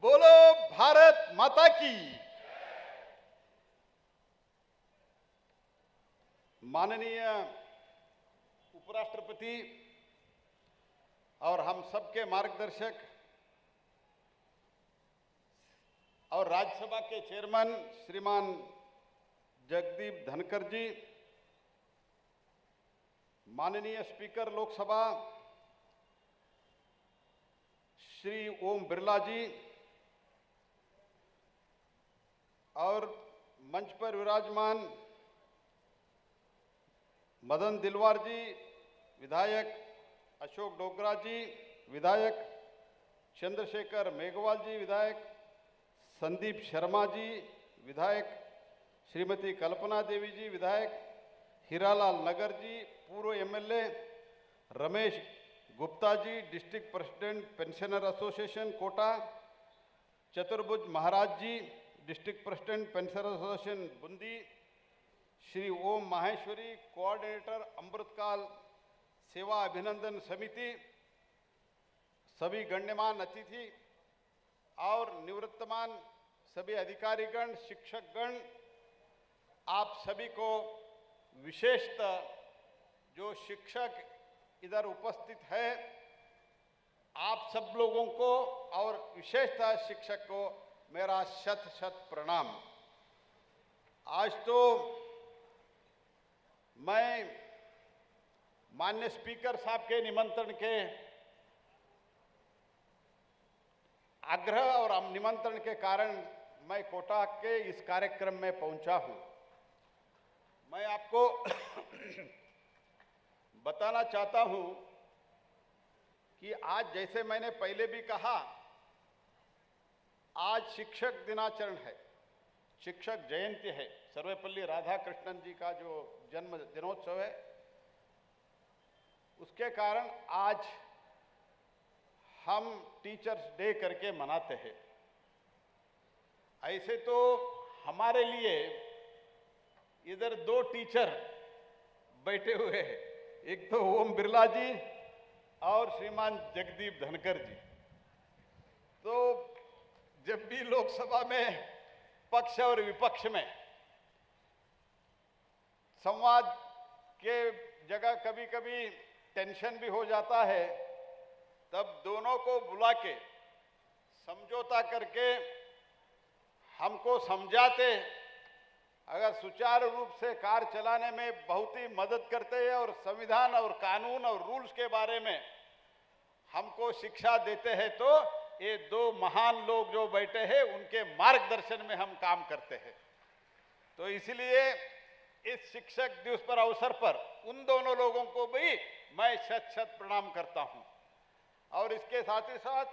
बोलो भारत माता की। माननीय उपराष्ट्रपति और हम सबके मार्गदर्शक और राज्यसभा के चेयरमैन श्रीमान जगदीप धनखड़ जी, माननीय स्पीकर लोकसभा श्री ओम बिरला जी और मंच पर विराजमान मदन दिलवार जी विधायक, अशोक डोगरा जी विधायक, चंद्रशेखर मेघवाल जी विधायक, संदीप शर्मा जी विधायक, श्रीमती कल्पना देवी जी विधायक, हीरालाल नगर जी पूर्व MLA, Ramesh Gupta ji district president pensioner association Kota, Chaturbhuj Maharaj ji district president pensioner association Bundi, Shri Om Maheshwari coordinator Amritkaal Seva Abhinandan समिति, सभी गण्यमान अतिथि और निवृत्तमान सभी अधिकारीगण, शिक्षकगण, आप सभी को विशेषतः जो शिक्षक इधर उपस्थित है, आप सब लोगों को और विशेषतः शिक्षक को मेरा शत शत प्रणाम। आज तो मैं माननीय स्पीकर साहब के निमंत्रण के आग्रह और निमंत्रण के कारण मैं कोटा के इस कार्यक्रम में पहुंचा हूं। मैं आपको बताना चाहता हूं कि आज जैसे मैंने पहले भी कहा, आज शिक्षक दिनाचरण है, शिक्षक जयंती है, सर्वपल्ली राधाकृष्णन जी का जो जन्म दिनोत्सव है, उसके कारण आज हम टीचर्स डे करके मनाते हैं। ऐसे तो हमारे लिए इधर दो टीचर बैठे हुए हैं, एक तो ओम बिरला जी और श्रीमान जगदीप धनखड़ जी। तो जब भी लोकसभा में पक्ष और विपक्ष में संवाद के जगह कभी कभी टेंशन भी हो जाता है, तब दोनों को बुला के समझौता करके हमको समझाते, अगर सुचारू रूप से कार्य चलाने में बहुत ही मदद करते हैं और संविधान और कानून और रूल्स के बारे में हमको शिक्षा देते हैं, तो ये दो महान लोग जो बैठे हैं उनके मार्गदर्शन में हम काम करते हैं। तो इसलिए इस शिक्षक दिवस पर अवसर पर उन दोनों लोगों को भी मैं शत शत प्रणाम करता हूं। और इसके साथ ही साथ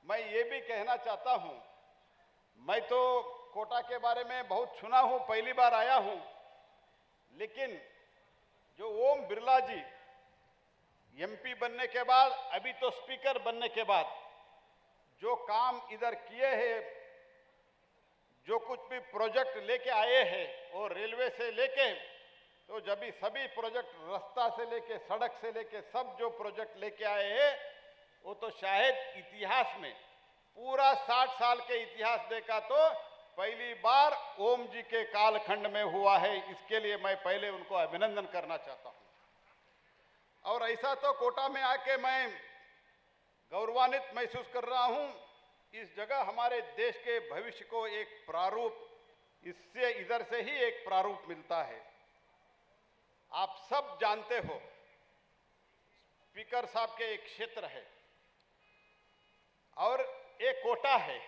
मैं ये भी कहना चाहता हूं, मैं तो कोटा के बारे में बहुत सुना हूं, पहली बार आया हूं, लेकिन जो ओम बिरला जी एमपी बनने के बाद, अभी तो स्पीकर बनने के बाद जो काम इधर किए हैं, जो कुछ भी प्रोजेक्ट लेके आए हैं, और रेलवे से लेके तो जब भी सभी प्रोजेक्ट, रास्ता से लेके सड़क से लेके सब जो प्रोजेक्ट लेके आए हैं, वो तो शायद इतिहास में पूरा 60 साल के इतिहास देखा तो पहली बार ओम जी के कालखंड में हुआ है। इसके लिए मैं पहले उनको अभिनंदन करना चाहता हूं। और ऐसा तो कोटा में आके मैं गौरवान्वित महसूस कर रहा हूं। इस जगह हमारे देश के भविष्य को एक प्रारूप, इससे इधर से ही एक प्रारूप मिलता है। आप सब जानते हो, स्पीकर साहब के एक क्षेत्र है और एक कोटा है।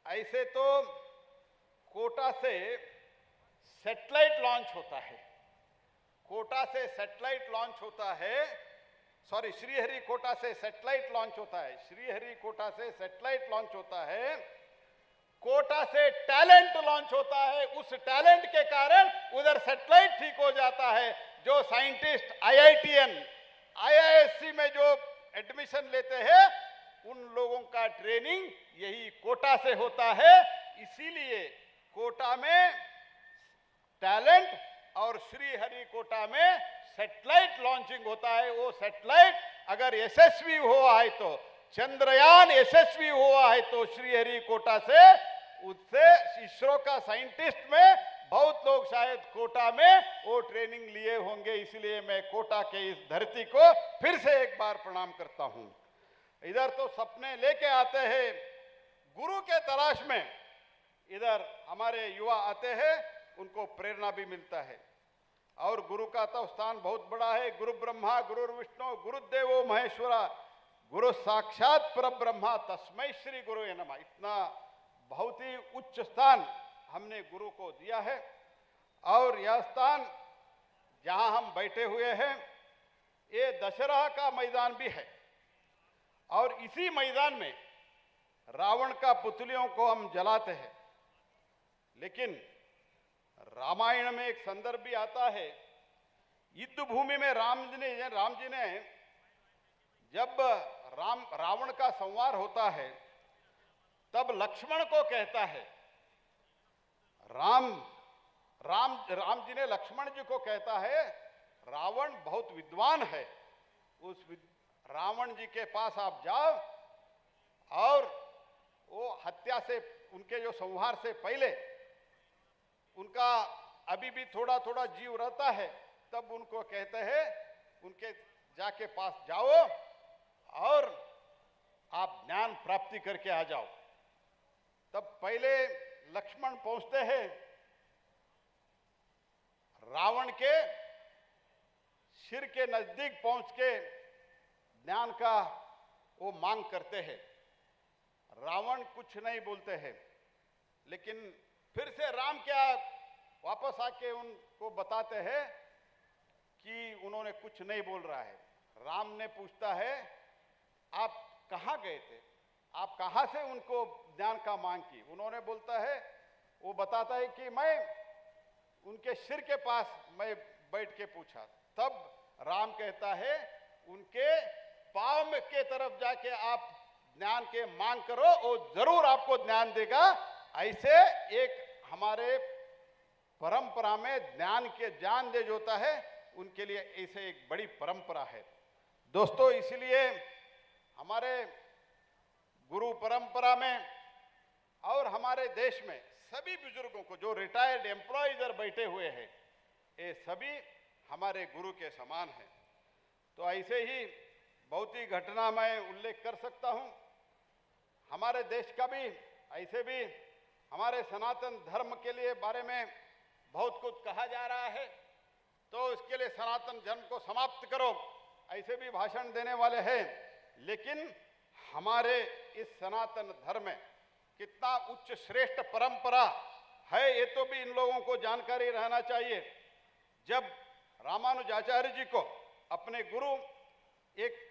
ऐसे तो कोटा से सैटेलाइट लॉन्च होता है, कोटा से सैटेलाइट लॉन्च होता है, सॉरी श्रीहरिकोटा से सैटेलाइट लॉन्च होता है, श्रीहरिकोटा से सैटेलाइट लॉन्च होता है, कोटा से टैलेंट लॉन्च होता है। उस टैलेंट के कारण उधर सैटेलाइट ठीक हो जाता है। जो साइंटिस्ट आईआईटीएन, आईआईएससी में जो एडमिशन लेते हैं, उन लोगों का ट्रेनिंग यही कोटा से होता है। इसीलिए कोटा में टैलेंट और श्रीहरिकोटा में सैटेलाइट लॉन्चिंग होता है। वो सैटेलाइट अगर यशस्वी हुआ है तो चंद्रयान यशस्वी हुआ है तो श्रीहरिकोटा से, उससे इसरो का साइंटिस्ट में बहुत लोग शायद कोटा में वो ट्रेनिंग लिए होंगे। इसलिए मैं कोटा के इस धरती को फिर से एक बार प्रणाम करता हूं। इधर तो सपने लेके आते हैं गुरु के तलाश में, इधर हमारे युवा आते हैं, उनको प्रेरणा भी मिलता है। और गुरु का तो स्थान बहुत बड़ा है। गुरु ब्रह्मा गुरु विष्णु गुरुदेवो महेश्वरा गुरु साक्षात परब्रह्मा तस्मै श्री गुरु नमः। इतना बहुत ही उच्च स्थान हमने गुरु को दिया है। और यह स्थान जहां हम बैठे हुए हैं, ये दशहरा का मैदान भी है। और इसी मैदान में रावण का पुतलियों को हम जलाते हैं। लेकिन रामायण में एक संदर्भ भी आता है, युद्ध भूमि में राम जी ने जब रावण का संहार होता है, तब लक्ष्मण को कहता है, राम जी ने लक्ष्मण जी को कहता है, रावण बहुत विद्वान है, उस रावण जी के पास आप जाओ और वो हत्या से, उनके जो संहार से पहले उनका अभी भी थोड़ा थोड़ा जीव रहता है, तब उनको कहते हैं उनके जाके पास जाओ और आप ज्ञान प्राप्ति करके आ जाओ। तब पहले लक्ष्मण पहुंचते हैं, रावण के सिर के नजदीक पहुंच के ज्ञान का वो मांग करते हैं। रावण कुछ नहीं बोलते हैं, लेकिन फिर से राम क्या वापस आके उनको बताते हैं कि उन्होंने कुछ नहीं बोल रहा है। राम ने पूछता है, आप कहाँ गए थे, आप कहाँ से उनको ज्ञान का मांग की? उन्होंने बोलता है, वो बताता है कि मैं उनके सिर के पास मैं बैठ के पूछा। तब राम कहता है, उनके पांव के तरफ जाके आप ज्ञान के मांग करो, वो जरूर आपको ज्ञान देगा। ऐसे एक हमारे परंपरा में ज्ञान के ज्ञान दे जोता है, उनके लिए ऐसे एक बड़ी परंपरा है दोस्तों। इसलिए हमारे गुरु परंपरा में और हमारे देश में सभी बुजुर्गों को, जो रिटायर्ड एम्प्लॉय इधर बैठे हुए हैं, ये सभी हमारे गुरु के समान हैं। तो ऐसे ही बहुत ही घटना मैं उल्लेख कर सकता हूं। हमारे देश का भी ऐसे भी हमारे सनातन धर्म के लिए बारे में बहुत कुछ कहा जा रहा है, तो इसके लिए सनातन धर्म को समाप्त करो ऐसे भी भाषण देने वाले हैं। लेकिन हमारे इस सनातन धर्म में कितना उच्च श्रेष्ठ परंपरा है, ये तो भी इन लोगों को जानकारी रहना चाहिए। जब रामानुजाचार्य जी को अपने गुरु एक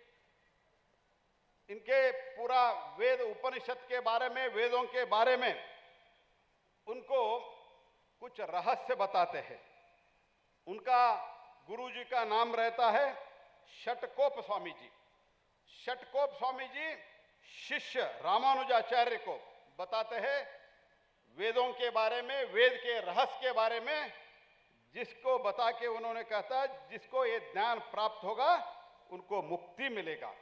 इनके पूरा वेद उपनिषद के बारे में, वेदों के बारे में उनको कुछ रहस्य बताते हैं। उनका गुरु जी का नाम रहता है षटकोप स्वामी जी। षटकोप स्वामी जी शिष्य रामानुजाचार्य को बताते हैं वेदों के बारे में, वेद के रहस्य के बारे में, जिसको बता के उन्होंने कहता जिसको ये ज्ञान प्राप्त होगा उनको मुक्ति मिलेगा।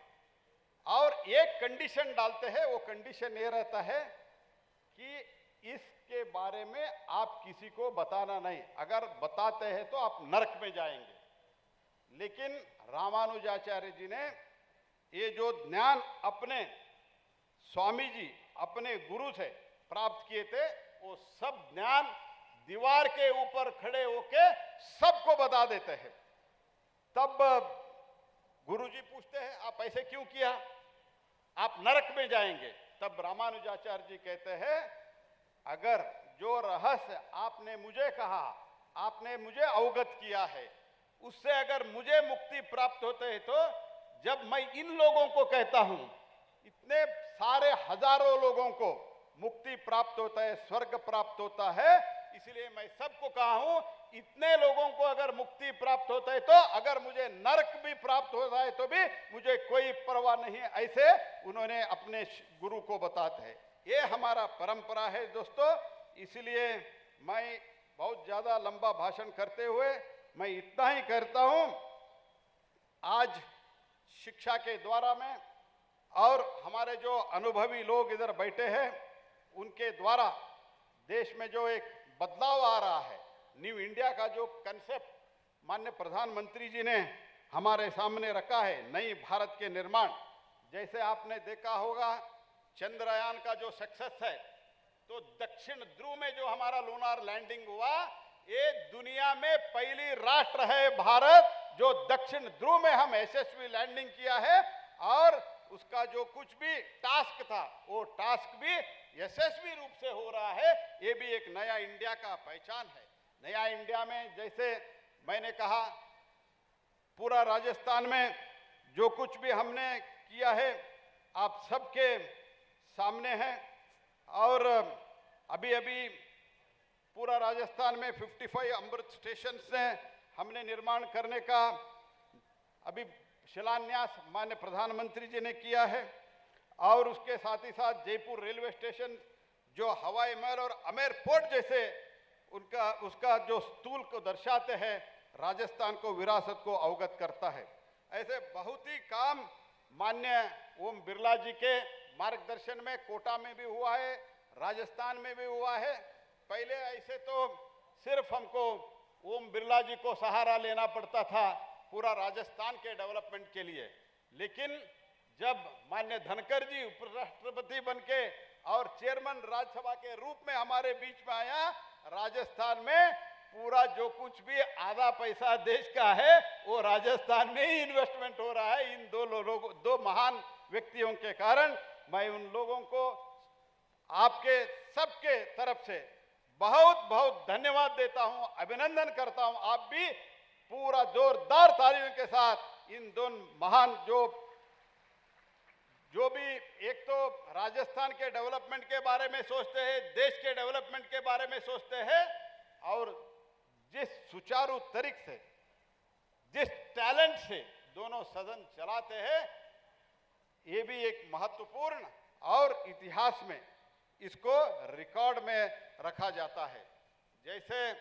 और एक कंडीशन डालते हैं, वो कंडीशन ये रहता है कि इसके बारे में आप किसी को बताना नहीं, अगर बताते हैं तो आप नरक में जाएंगे। लेकिन रामानुजाचार्य जी ने ये जो ज्ञान अपने स्वामी जी अपने गुरु से प्राप्त किए थे, वो सब ज्ञान दीवार के ऊपर खड़े होके सबको बता देते हैं। तब गुरुजी पूछते हैं, आप ऐसे क्यों किया, आप नरक में जाएंगे। तब रामानुजाचार्य जी कहते हैं, अगर जो रहस्य आपने मुझे कहा, आपने मुझे अवगत किया है, उससे अगर मुझे मुक्ति प्राप्त होते है, तो जब मैं इन लोगों को कहता हूं, इतने सारे हजारों लोगों को मुक्ति प्राप्त होता है, स्वर्ग प्राप्त होता है, इसलिए मैं सबको कहा हूं, इतने लोगों को अगर मुक्ति प्राप्त होता है, तो अगर मुझे नरक भी प्राप्त होता है तो भी मुझे कोई परवाह नहीं है। ऐसे उन्होंने अपने गुरु को बताते हैं। ये हमारा परंपरा है दोस्तों। इसलिए मैं बहुत ज्यादा लंबा भाषण करते हुए मैं इतना ही करता हूं, आज शिक्षा के द्वारा में और हमारे जो अनुभवी लोग इधर बैठे हैं उनके द्वारा देश में जो एक बदलाव आ रहा है, न्यू इंडिया का जो कंसेप्ट माननीय प्रधानमंत्री जी ने हमारे सामने रखा है, नई भारत के निर्माण। जैसे आपने देखा होगा चंद्रयान का जो सक्सेस है, तो दक्षिण ध्रुव में जो हमारा लूनार लैंडिंग हुआ, ये दुनिया में पहली राष्ट्र है भारत जो दक्षिण ध्रुव में हम यशस्वी लैंडिंग किया है। और उसका जो कुछ भी टास्क था वो टास्क भी यशस्वी रूप से हो रहा है। ये भी एक नया इंडिया का पहचान है। नया इंडिया में जैसे मैंने कहा, पूरा राजस्थान में जो कुछ भी हमने किया है आप सबके सामने है। और अभी अभी पूरा राजस्थान में 55 अमृत स्टेशन से हमने निर्माण करने का अभी शिलान्यास माननीय प्रधानमंत्री जी ने किया है। और उसके साथ ही साथ जयपुर रेलवे स्टेशन जो हवाई महल और अमेर पोर्ट जैसे उसका जो स्थूल को दर्शाते हैं, राजस्थान को विरासत को अवगत करता है। ऐसे बहुत ही काम माननीय ओम बिरला जी के मार्गदर्शन में कोटा में भी हुआ है, राजस्थान में भी हुआ है। पहले ऐसे तो सिर्फ हमको ओम बिरला जी को सहारा लेना पड़ता था पूरा राजस्थान के डेवलपमेंट के लिए, लेकिन जब माननीय धनखड़ जी उपराष्ट्रपति बनके और चेयरमैन राज्यसभा के रूप में हमारे बीच में आया, राजस्थान में पूरा जो कुछ भी आधा पैसा देश का है वो राजस्थान में ही इन्वेस्टमेंट हो रहा है। इन दो महान व्यक्तियों के कारण मैं उन लोगों को आपके सबके तरफ से बहुत बहुत धन्यवाद देता हूं, अभिनंदन करता हूं। आप भी पूरा जोरदार तालियों के साथ इन दोनों महान जो भी एक तो राजस्थान के डेवलपमेंट के बारे में सोचते हैं, देश के डेवलपमेंट के बारे में सोचते हैं, और जिस सुचारू तरीके से, जिस टैलेंट से दोनों सदन चलाते हैं, ये भी एक महत्वपूर्ण और इतिहास में इसको रिकॉर्ड में रखा जाता है। जैसे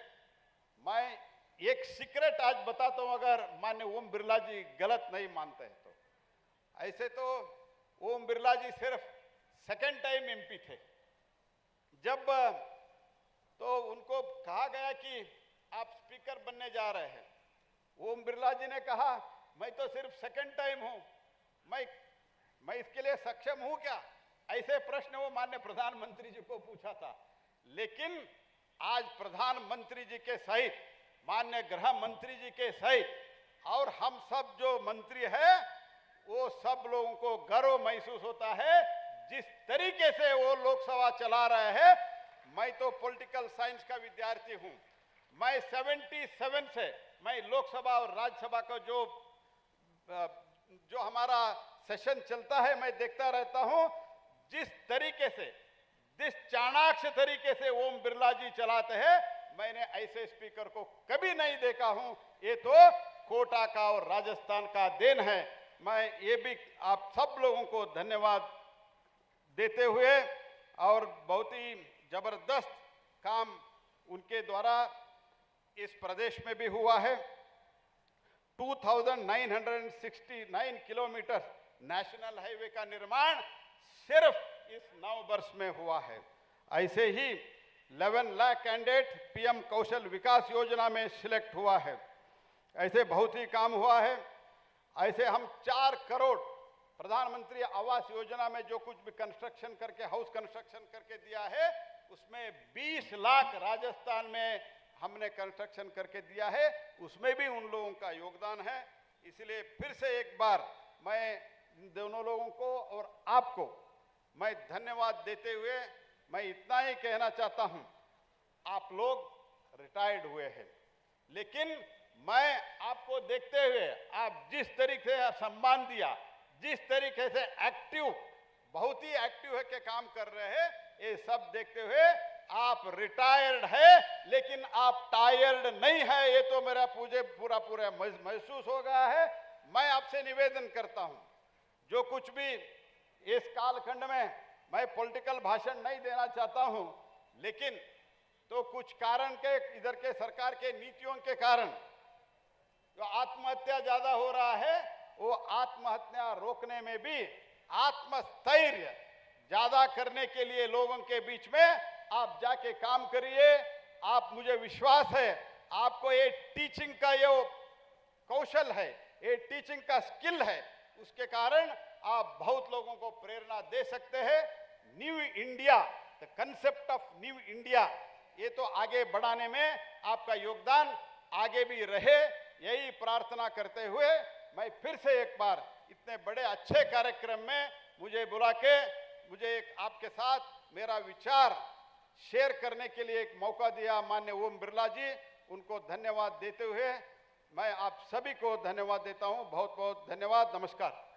मैं एक सीक्रेट आज बताता हूं, अगर माननीय ओम बिरला जी गलत नहीं मानते हैं तो। ऐसे तो ओम बिरला जी सिर्फ सेकंड टाइम एमपी थे। जब तो उनको कहा गया कि आप स्पीकर बनने जा रहे हैं, ओम बिरला जी ने कहा मैं तो सिर्फ सेकंड टाइम हूं, मैं इसके लिए सक्षम हूं क्या? ऐसे प्रश्न वो माननीय प्रधानमंत्री जी को पूछा था। लेकिन आज प्रधानमंत्री जी के सहित, माननीय गृह मंत्री जी के सहित और हम सब जो मंत्री हैं, वो सब लोगों को गर्व महसूस होता है जिस तरीके से वो लोकसभा चला रहे हैं। मैं तो पॉलिटिकल साइंस का विद्यार्थी हूं। मैं 77 से मैं लोकसभा और राज्यसभा का जो हमारा सेशन चलता है मैं देखता रहता हूं। जिस तरीके से, जिस चाणाक्ष तरीके से ओम बिरला जी चलाते हैं, मैंने ऐसे स्पीकर को कभी नहीं देखा हूं। ये तो कोटा का और राजस्थान का देन है। मैं ये भी आप सब लोगों को धन्यवाद देते हुए, और बहुत ही जबरदस्त काम उनके द्वारा इस प्रदेश में भी हुआ है। 2969 किलोमीटर नेशनल हाईवे का निर्माण सिर्फ इस 9 वर्ष में हुआ है। ऐसे ही 11 लाख कैंडिडेट पीएम कौशल विकास योजना में सिलेक्ट हुआ है। ऐसे बहुत ही काम हुआ है। ऐसे हम 4 करोड़ प्रधानमंत्री आवास योजना में जो कुछ भी कंस्ट्रक्शन करके, हाउस कंस्ट्रक्शन करके दिया है, उसमें 20 लाख राजस्थान में हमने कंस्ट्रक्शन करके दिया है। उसमें भी उन लोगों का योगदान है। इसलिए फिर से एक बार मैं इन दोनों लोगों को और आपको मैं धन्यवाद देते हुए मैं इतना ही कहना चाहता हूं, आप लोग रिटायर्ड हुए हैं, लेकिन मैं आपको देखते हुए आप जिस तरीके से सम्मान दिया, जिस तरीके से एक्टिव, बहुत ही एक्टिव है के काम कर रहे हैं, ये सब देखते हुए आप रिटायर्ड है लेकिन आप टायर्ड नहीं है, ये तो मेरा पूरा महसूस हो गया है। मैं आपसे निवेदन करता हूं, जो कुछ भी इस कालखंड में, मैं पॉलिटिकल भाषण नहीं देना चाहता हूं, लेकिन तो कुछ कारण के, इधर के सरकार के नीतियों के कारण जो आत्महत्या ज्यादा हो रहा है, वो आत्महत्या रोकने में भी आत्मस्थैर्य ज्यादा करने के लिए लोगों के बीच में आप जाके काम करिए। आप, मुझे विश्वास है आपको ये टीचिंग का ये कौशल है, ये टीचिंग का स्किल है, उसके कारण आप बहुत लोगों को प्रेरणा दे सकते हैं। New India, the concept of new India, ये तो आगे बढ़ाने में आपका योगदान आगे भी रहे, यही प्रार्थना करते हुए मैं फिर से एक बार इतने बड़े अच्छे कार्यक्रम में मुझे बुला के मुझे आपके साथ मेरा विचार शेयर करने के लिए एक मौका दिया माननीय ओम बिरला जी, उनको धन्यवाद देते हुए मैं आप सभी को धन्यवाद देता हूं। बहुत बहुत धन्यवाद। नमस्कार।